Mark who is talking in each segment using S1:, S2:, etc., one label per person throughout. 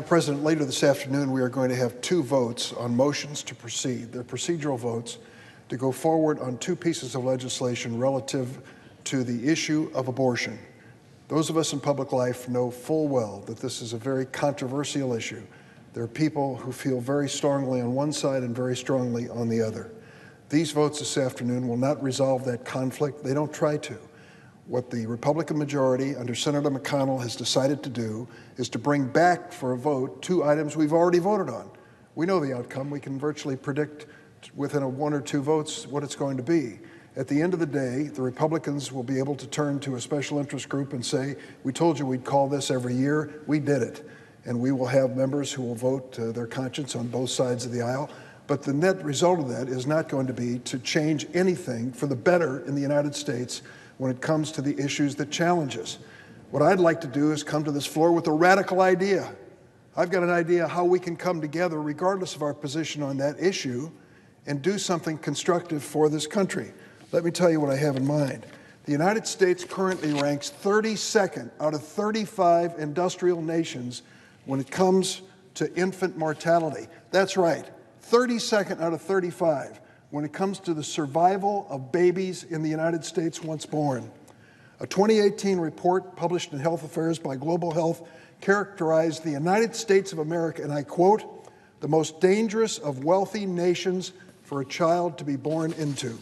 S1: Madam President, later this afternoon we are going to have two votes on motions to proceed. They're procedural votes to go forward on two pieces of legislation relative to the issue of abortion. Those of us in public life know full well that this is a very controversial issue. There are people who feel very strongly on one side and very strongly on the other. These votes this afternoon will not resolve that conflict. They don't try to. What the Republican majority under Senator McConnell has decided to do is to bring back for a vote two items we've already voted on. We know the outcome. We can virtually predict within one or two votes what it's going to be. At the end of the day, the Republicans will be able to turn to a special interest group and say, we told you we'd call this every year. We did it. And we will have members who will vote their conscience on both sides of the aisle. But the net result of that is not going to be to change anything for the better in the United States when it comes to the issues that challenge us. What I'd like to do is come to this floor with a radical idea. I've got an idea how we can come together, regardless of our position on that issue, and do something constructive for this country. Let me tell you what I have in mind. The United States currently ranks 32nd out of 35 industrial nations when it comes to infant mortality. That's right, 32nd out of 35. When it comes to the survival of babies in the United States once born. A 2018 report published in Health Affairs by Global Health characterized the United States of America, and I quote, the most dangerous of wealthy nations for a child to be born into.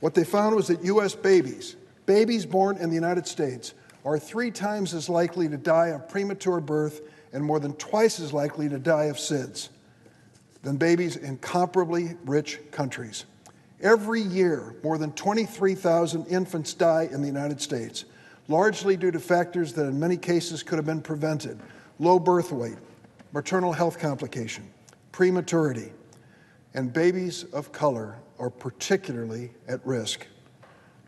S1: What they found was that U.S. babies born in the United States, are 3 times as likely to die of premature birth and more than twice as likely to die of SIDS than babies in comparably rich countries. Every year, more than 23,000 infants die in the United States, largely due to factors that in many cases could have been prevented: low birth weight, maternal health complication, prematurity, and babies of color are particularly at risk.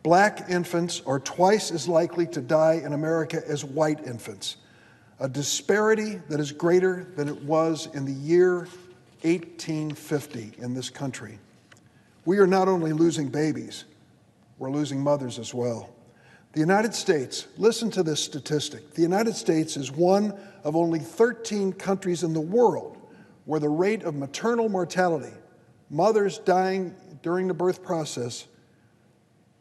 S1: Black infants are twice as likely to die in America as white infants, a disparity that is greater than it was in the year 1850 in this country. We are not only losing babies, we're losing mothers as well. The United States, listen to this statistic, the United States is one of only 13 countries in the world where the rate of maternal mortality, mothers dying during the birth process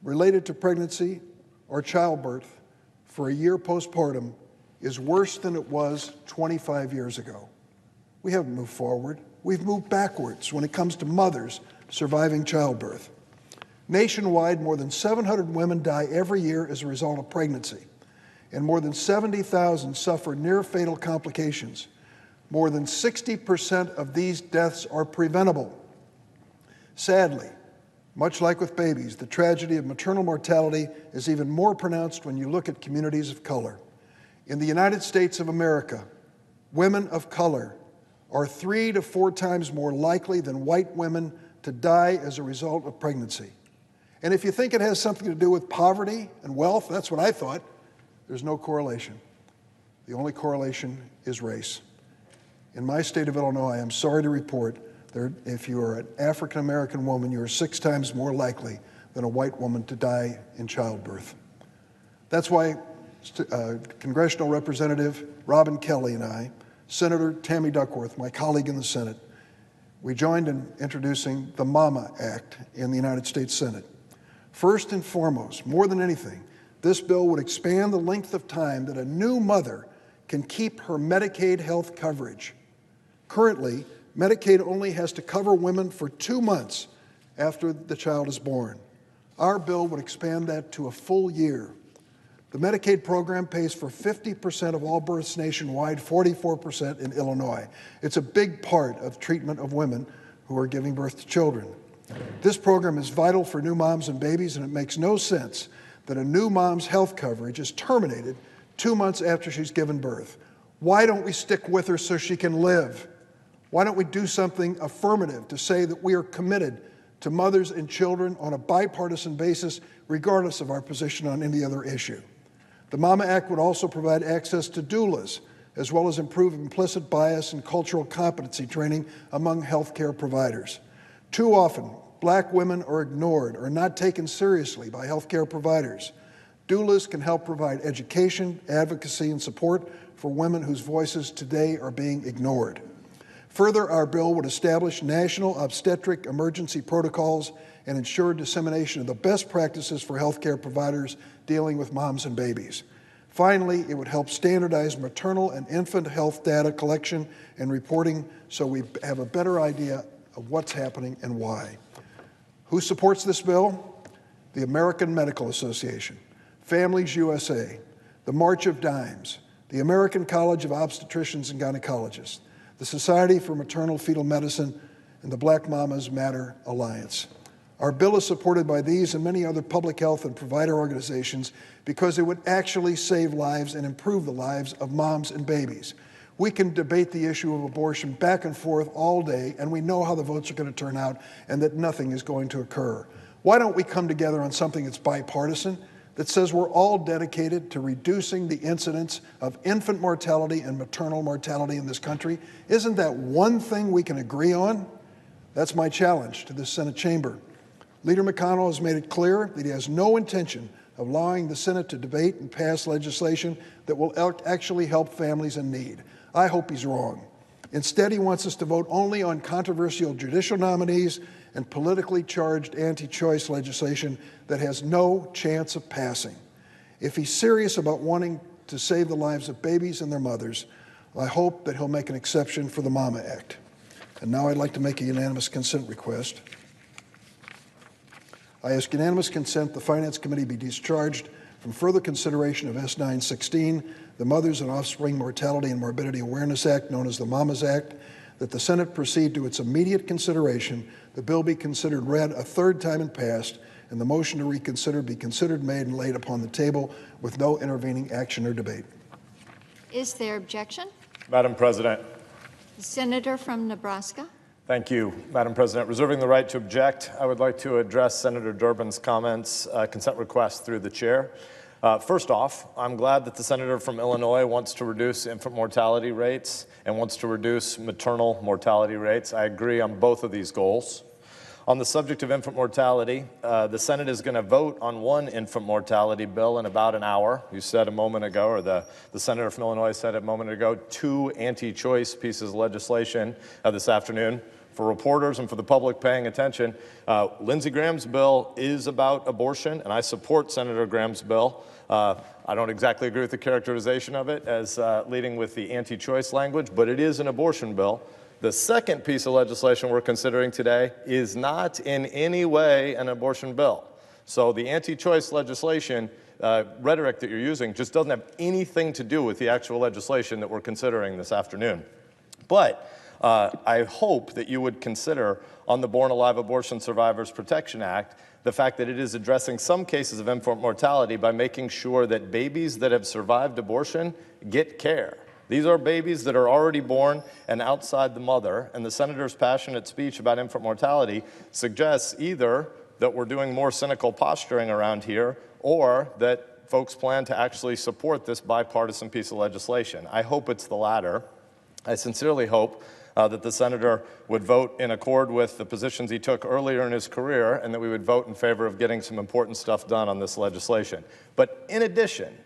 S1: related to pregnancy or childbirth for a year postpartum, is worse than it was 25 years ago. We haven't moved forward. We've moved backwards when it comes to mothers surviving childbirth. Nationwide, more than 700 women die every year as a result of pregnancy, and more than 70,000 suffer near-fatal complications. More than 60% of these deaths are preventable. Sadly, much like with babies, the tragedy of maternal mortality is even more pronounced when you look at communities of color. In the United States of America, women of color are 3 to 4 times more likely than white women to die as a result of pregnancy. And if you think it has something to do with poverty and wealth, that's what I thought, there's no correlation. The only correlation is race. In my state of Illinois, I'm sorry to report that if you are an African-American woman, you are 6 times more likely than a white woman to die in childbirth. That's why Congressional Representative Robin Kelly and I, Senator Tammy Duckworth, my colleague in the Senate, we joined in introducing the MAMA Act in the United States Senate. First and foremost, more than anything, this bill would expand the length of time that a new mother can keep her Medicaid health coverage. Currently, Medicaid only has to cover women for 2 months after the child is born. Our bill would expand that to a full year. The Medicaid program pays for 50% of all births nationwide, 44% in Illinois. It's a big part of treatment of women who are giving birth to children. This program is vital for new moms and babies, and it makes no sense that a new mom's health coverage is terminated 2 months after she's given birth. Why don't we stick with her so she can live? Why don't we do something affirmative to say that we are committed to mothers and children on a bipartisan basis, regardless of our position on any other issue? The MAMA Act would also provide access to doulas, as well as improve implicit bias and cultural competency training among healthcare providers. Too often, Black women are ignored or not taken seriously by healthcare providers. Doulas can help provide education, advocacy, and support for women whose voices today are being ignored. Further, our bill would establish national obstetric emergency protocols and ensure dissemination of the best practices for healthcare providers dealing with moms and babies. Finally, it would help standardize maternal and infant health data collection and reporting so we have a better idea of what's happening and why. Who supports this bill? The American Medical Association, Families USA, the March of Dimes, the American College of Obstetricians and Gynecologists, the Society for Maternal Fetal Medicine, and the Black Mamas Matter Alliance. Our bill is supported by these and many other public health and provider organizations because it would actually save lives and improve the lives of moms and babies. We can debate the issue of abortion back and forth all day, and we know how the votes are going to turn out and that nothing is going to occur. Why don't we come together on something that's bipartisan, that says we're all dedicated to reducing the incidence of infant mortality and maternal mortality in this country? Isn't that one thing we can agree on? That's my challenge to the Senate chamber. Leader McConnell has made it clear that he has no intention of allowing the Senate to debate and pass legislation that will actually help families in need. I hope he's wrong. Instead, he wants us to vote only on controversial judicial nominees and politically charged anti-choice legislation that has no chance of passing. If he's serious about wanting to save the lives of babies and their mothers, I hope that he'll make an exception for the Mama Act. And now I'd like to make a unanimous consent request. I ask unanimous consent the Finance Committee be discharged from further consideration of S916, the Mothers and Offspring Mortality and Morbidity Awareness Act, known as the Mamas Act, that the Senate proceed to its immediate consideration, the bill be considered read a third time and passed, and the motion to reconsider be considered, made, and laid upon the table with no intervening action or debate.
S2: Is there objection?
S3: Madam President.
S2: The Senator from Nebraska.
S3: Thank you, Madam President. Reserving the right to object, I would like to address Senator Durbin's comments, consent request through the chair. First off, I'm glad that the senator from Illinois wants to reduce infant mortality rates and wants to reduce maternal mortality rates. I agree on both of these goals. On the subject of infant mortality, the Senate is going to vote on one infant mortality bill in about an hour. You said a moment ago, or the senator from Illinois said a moment ago, 2 anti-choice pieces of legislation this afternoon. For reporters and for the public paying attention, Lindsey Graham's bill is about abortion, and I support Senator Graham's bill. I don't exactly agree with the characterization of it as leading with the anti-choice language, but it is an abortion bill. The second piece of legislation we're considering today is not in any way an abortion bill. So the anti-choice legislation rhetoric that you're using just doesn't have anything to do with the actual legislation that we're considering this afternoon. But I hope that you would consider on the Born Alive Abortion Survivors Protection Act the fact that it is addressing some cases of infant mortality by making sure that babies that have survived abortion get care. These are babies that are already born and outside the mother, and the senator's passionate speech about infant mortality suggests either that we're doing more cynical posturing around here or that folks plan to actually support this bipartisan piece of legislation. I hope it's the latter. I sincerely hope that the senator would vote in accord with the positions he took earlier in his career and that we would vote in favor of getting some important stuff done on this legislation. But in addition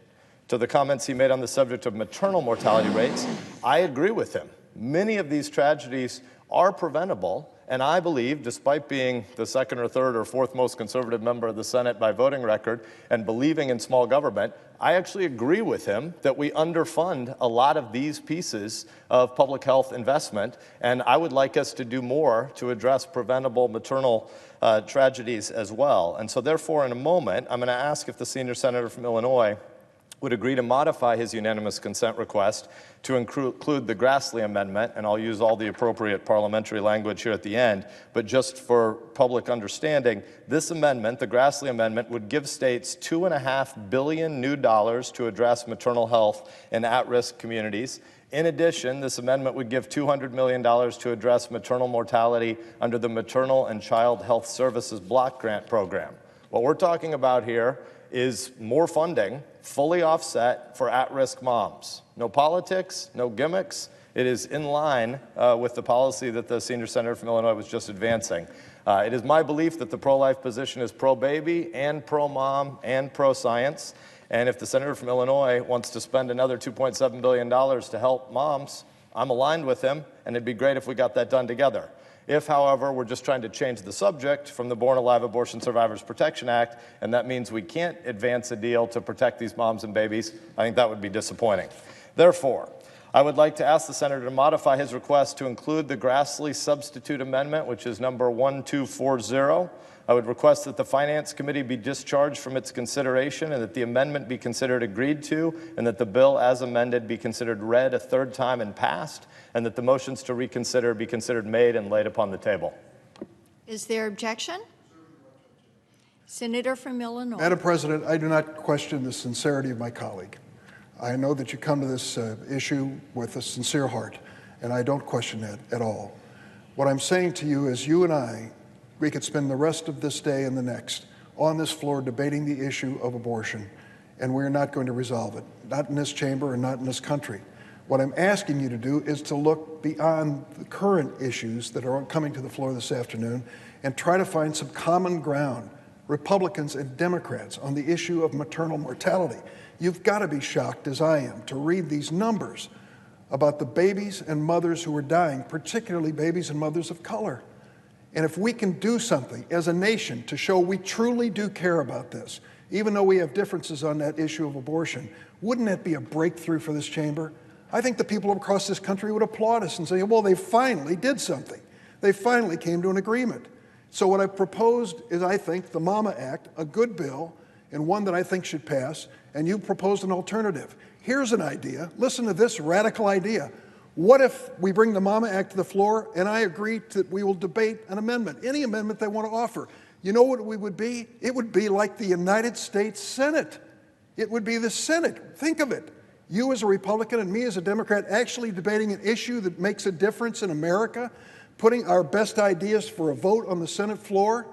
S3: to the comments he made on the subject of maternal mortality rates, I agree with him. Many of these tragedies are preventable, and I believe, despite being the second or third or fourth most conservative member of the Senate by voting record and believing in small government, I actually agree with him that we underfund a lot of these pieces of public health investment, and I would like us to do more to address preventable maternal tragedies as well. And so therefore, in a moment, I'm going to ask if the senior senator from Illinois would agree to modify his unanimous consent request to include the Grassley Amendment, and I'll use all the appropriate parliamentary language here at the end, but just for public understanding, this amendment, the Grassley Amendment, would give states $2.5 billion new dollars to address maternal health in at-risk communities. In addition, this amendment would give $200 million to address maternal mortality under the Maternal and Child Health Services Block Grant Program. What we're talking about here is more funding, fully offset for at-risk moms. No politics, no gimmicks. It is in line with the policy that the senior senator from Illinois was just advancing. It is my belief that the pro-life position is pro-baby and pro-mom and pro-science. And if the senator from Illinois wants to spend another $2.7 billion to help moms, I'm aligned with him, and it'd be great if we got that done together. If, however, we're just trying to change the subject from the Born Alive Abortion Survivors Protection Act, and that means we can't advance a deal to protect these moms and babies, I think that would be disappointing. Therefore, I would like to ask the senator to modify his request to include the Grassley substitute amendment, which is number 1240. I would request that the Finance Committee be discharged from its consideration and that the amendment be considered agreed to, and that the bill as amended be considered read a third time and passed, and that the motions to reconsider be considered made and laid upon the table.
S2: Is there objection? Senator from Illinois.
S1: Madam President, I do not question the sincerity of my colleague. I know that you come to this issue with a sincere heart, and I don't question that at all. What I'm saying to you is you and we could spend the rest of this day and the next on this floor debating the issue of abortion, and we're not going to resolve it, not in this chamber and not in this country. What I'm asking you to do is to look beyond the current issues that are coming to the floor this afternoon and try to find some common ground, Republicans and Democrats, on the issue of maternal mortality. You've got to be shocked, as I am, to read these numbers about the babies and mothers who are dying, particularly babies and mothers of color. And if we can do something as a nation to show we truly do care about this, even though we have differences on that issue of abortion, wouldn't that be a breakthrough for this chamber? I think the people across this country would applaud us and say, well, they finally did something. They finally came to an agreement. So what I've proposed is, I think, the Mama Act, a good bill, and one that I think should pass, and you proposed an alternative. Here's an idea. Listen to this radical idea. What if we bring the Mama Act to the floor, and I agree that we will debate an amendment, any amendment they want to offer? You know what we would be? It would be like the United States Senate. It would be the Senate. Think of it. You as a Republican and me as a Democrat actually debating an issue that makes a difference in America, putting our best ideas for a vote on the Senate floor.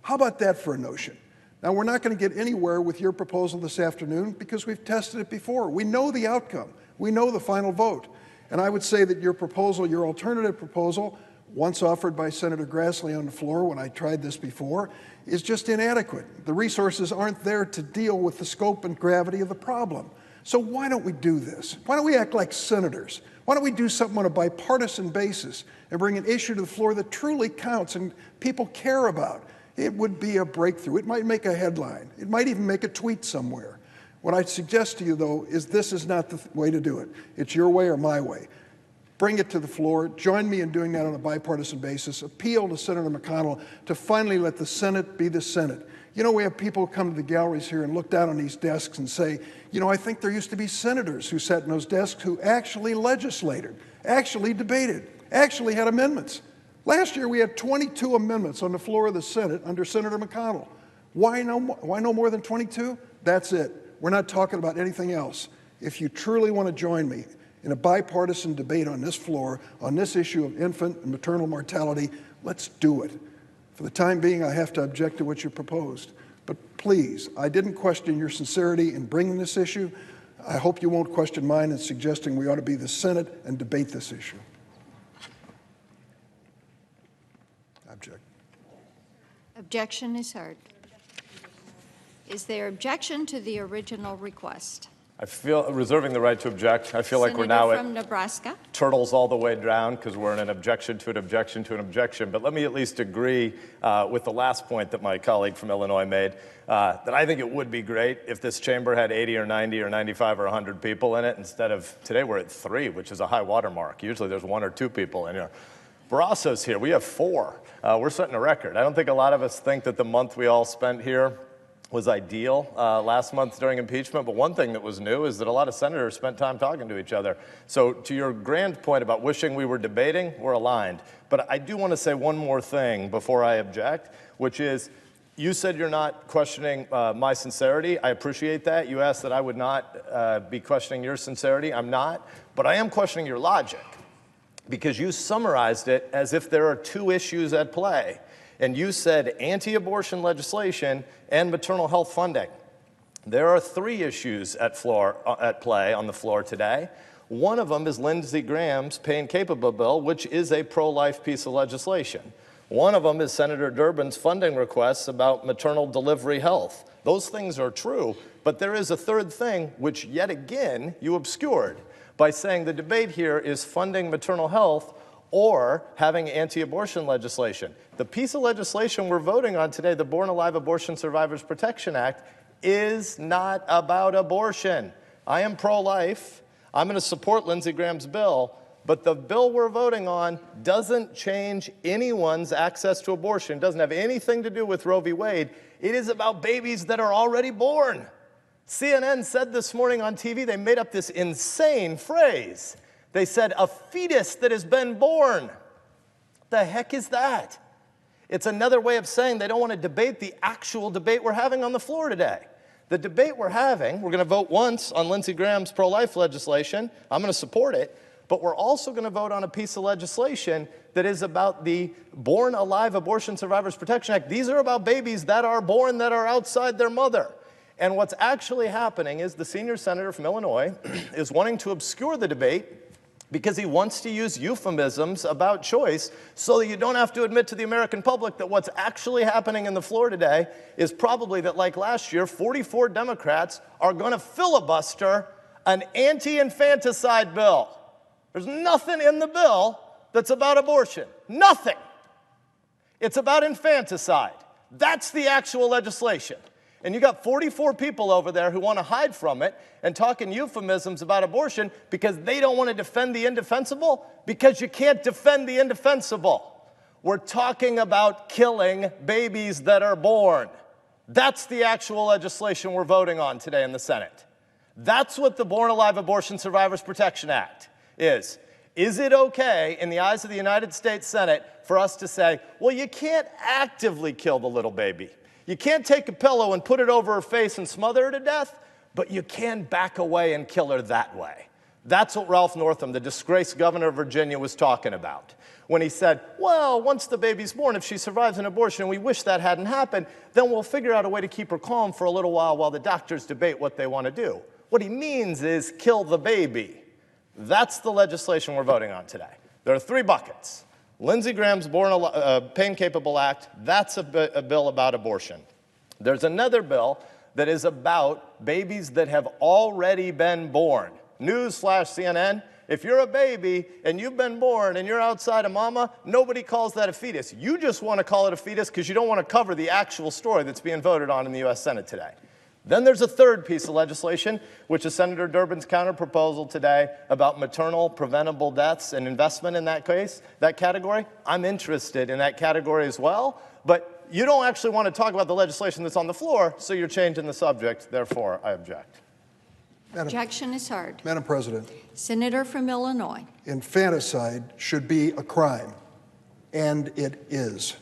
S1: How about that for a notion? Now, we're not going to get anywhere with your proposal this afternoon because we've tested it before. We know the outcome. We know the final vote. And I would say that your proposal, your alternative proposal, once offered by Senator Grassley on the floor when I tried this before, is just inadequate. The resources aren't there to deal with the scope and gravity of the problem. So why don't we do this? Why don't we act like senators? Why don't we do something on a bipartisan basis and bring an issue to the floor that truly counts and people care about? It would be a breakthrough. It might make a headline. It might even make a tweet somewhere. What I suggest to you, though, is this is not the way to do it. It's your way or my way. Bring it to the floor. Join me in doing that on a bipartisan basis. Appeal to Senator McConnell to finally let the Senate be the Senate. You know, we have people come to the galleries here and look down on these desks and say, you know, I think there used to be senators who sat in those desks who actually legislated, actually debated, actually had amendments. Last year, we had 22 amendments on the floor of the Senate under Senator McConnell. Why no more than 22? That's it. We're not talking about anything else. If you truly want to join me in a bipartisan debate on this floor, on this issue of infant and maternal mortality, let's do it. For the time being, I have to object to what you proposed. But please, I didn't question your sincerity in bringing this issue. I hope you won't question mine in suggesting we ought to be the Senate and debate this issue. Object.
S2: Objection is heard. Is there objection to the original request?
S3: I feel, reserving the right to object, I feel like we're now
S2: Senator from
S3: at
S2: Nebraska.
S3: turtles all the way down because we're in an objection to an objection to an objection. But let me at least agree with the last point that my colleague from Illinois made, that I think it would be great if this chamber had 80 or 90 or 95 or 100 people in it instead of, today we're at 3, which is a high water mark. Usually there's 1 or 2 people in here. Barrasso's here, we have 4. We're setting a record. I don't think a lot of us think that the month we all spent here was ideal last month during impeachment, but one thing that was new is that a lot of senators spent time talking to each other. So to your grand point about wishing we were debating, we're aligned. But I do want to say one more thing before I object, which is you said you're not questioning my sincerity. I appreciate that. You asked that I would not be questioning your sincerity. I'm not. But I am questioning your logic because you summarized it as if there are 2 issues at play. And you said anti-abortion legislation and maternal health funding. There are 3 issues at play on the floor today. One of them is Lindsey Graham's pain-capable bill, which is a pro-life piece of legislation. One of them is Senator Durbin's funding requests about maternal delivery health. Those things are true, but there is a third thing which, yet again, you obscured by saying the debate here is funding maternal health or having anti-abortion legislation. The piece of legislation we're voting on today, the Born Alive Abortion Survivors Protection Act, is not about abortion. I am pro-life. I'm going to support Lindsey Graham's bill, but the bill we're voting on doesn't change anyone's access to abortion. It doesn't have anything to do with Roe v. Wade. It is about babies that are already born. CNN said this morning on TV, they made up this insane phrase. They said, a fetus that has been born. The heck is that? It's another way of saying they don't want to debate the actual debate we're having on the floor today. The debate we're having, we're going to vote once on Lindsey Graham's pro-life legislation. I'm going to support it. But we're also going to vote on a piece of legislation that is about the Born Alive Abortion Survivors Protection Act. These are about babies that are born that are outside their mother. And what's actually happening is the senior senator from Illinois is wanting to obscure the debate because he wants to use euphemisms about choice so that you don't have to admit to the American public that what's actually happening in the floor today is probably that, like last year, 44 Democrats are going to filibuster an anti-infanticide bill. There's nothing in the bill that's about abortion. Nothing. It's about infanticide. That's the actual legislation. And you got 44 people over there who want to hide from it and talk in euphemisms about abortion because they don't want to defend the indefensible, because you can't defend the indefensible. We're talking about killing babies that are born. That's the actual legislation we're voting on today in the Senate. That's what the Born Alive Abortion Survivors Protection Act is. Is it okay in the eyes of the United States Senate for us to say, well, you can't actively kill the little baby. You can't take a pillow and put it over her face and smother her to death, but you can back away and kill her that way. That's what Ralph Northam, the disgraced governor of Virginia, was talking about when he said, well, once the baby's born, if she survives an abortion, and we wish that hadn't happened, then we'll figure out a way to keep her calm for a little while the doctors debate what they want to do. What he means is kill the baby. That's the legislation we're voting on today. There are three buckets. Lindsey Graham's Pain-Capable Act, that's a bill about abortion. There's another bill that is about babies that have already been born. Newsflash, CNN, if you're a baby and you've been born and you're outside of mama, nobody calls that a fetus. You just want to call it a fetus because you don't want to cover the actual story that's being voted on in the U.S. Senate today. Then there's a third piece of legislation, which is Senator Durbin's counterproposal today about maternal preventable deaths and investment in that case, that category. I'm interested in that category as well, but you don't actually want to talk about the legislation that's on the floor, so you're changing the subject. Therefore, I object.
S2: Objection is heard.
S1: Madam President.
S2: Senator from Illinois.
S1: Infanticide should be a crime, and it is.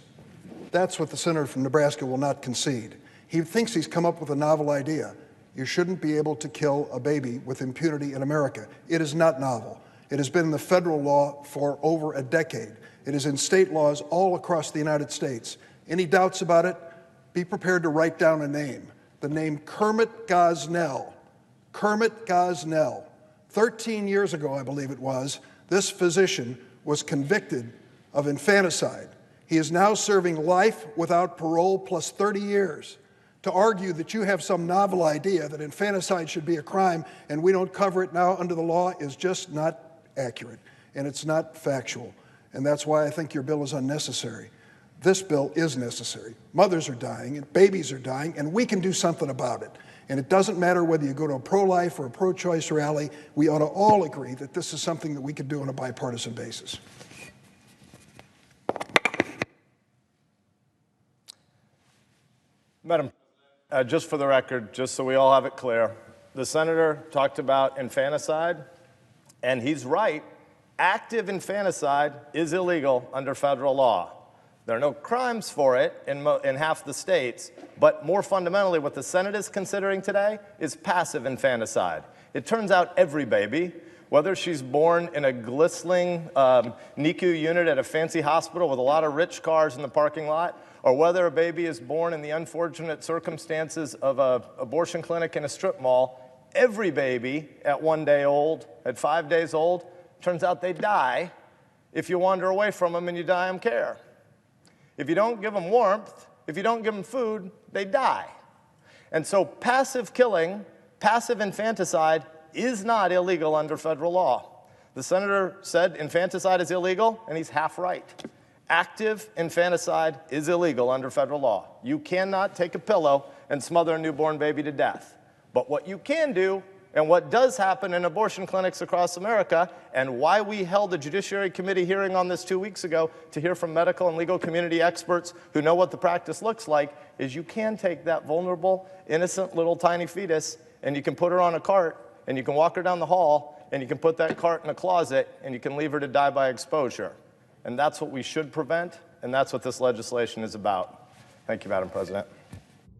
S1: That's what the senator from Nebraska will not concede. He thinks he's come up with a novel idea. You shouldn't be able to kill a baby with impunity in America. It is not novel. It has been in the federal law for over a decade. It is in state laws all across the United States. Any doubts about it? Be prepared to write down a name. The name Kermit Gosnell. Kermit Gosnell. 13 years ago, I believe it was, this physician was convicted of infanticide. He is now serving life without parole plus 30 years. To argue that you have some novel idea that infanticide should be a crime and we don't cover it now under the law is just not accurate, and it's not factual. And that's why I think your bill is unnecessary. This bill is necessary. Mothers are dying, and babies are dying, and we can do something about it. And it doesn't matter whether you go to a pro-life or a pro-choice rally, we ought to all agree that this is something that we could do on a bipartisan basis.
S3: Madam just for the record, just so we all have it clear, the senator talked about infanticide, and he's right. Active infanticide is illegal under federal law. There are no crimes for it in half the states, but more fundamentally, what the Senate is considering today is passive infanticide. It turns out every baby, whether she's born in a glistening NICU unit at a fancy hospital with a lot of rich cars in the parking lot, or whether a baby is born in the unfortunate circumstances of an abortion clinic in a strip mall, every baby at 1 day old, at 5 days old, turns out they die if you wander away from them and you deny them care. If you don't give them warmth, if you don't give them food, they die. And so passive killing, passive infanticide is not illegal under federal law. The senator said infanticide is illegal, and he's half right. Active infanticide is illegal under federal law. You cannot take a pillow and smother a newborn baby to death. But what you can do, and what does happen in abortion clinics across America, and why we held a Judiciary Committee hearing on this 2 weeks ago to hear from medical and legal community experts who know what the practice looks like, is you can take that vulnerable, innocent little tiny fetus and you can put her on a cart and you can walk her down the hall and you can put that cart in a closet and you can leave her to die by exposure. And that's what we should prevent, and that's what this legislation is about. Thank you, Madam President.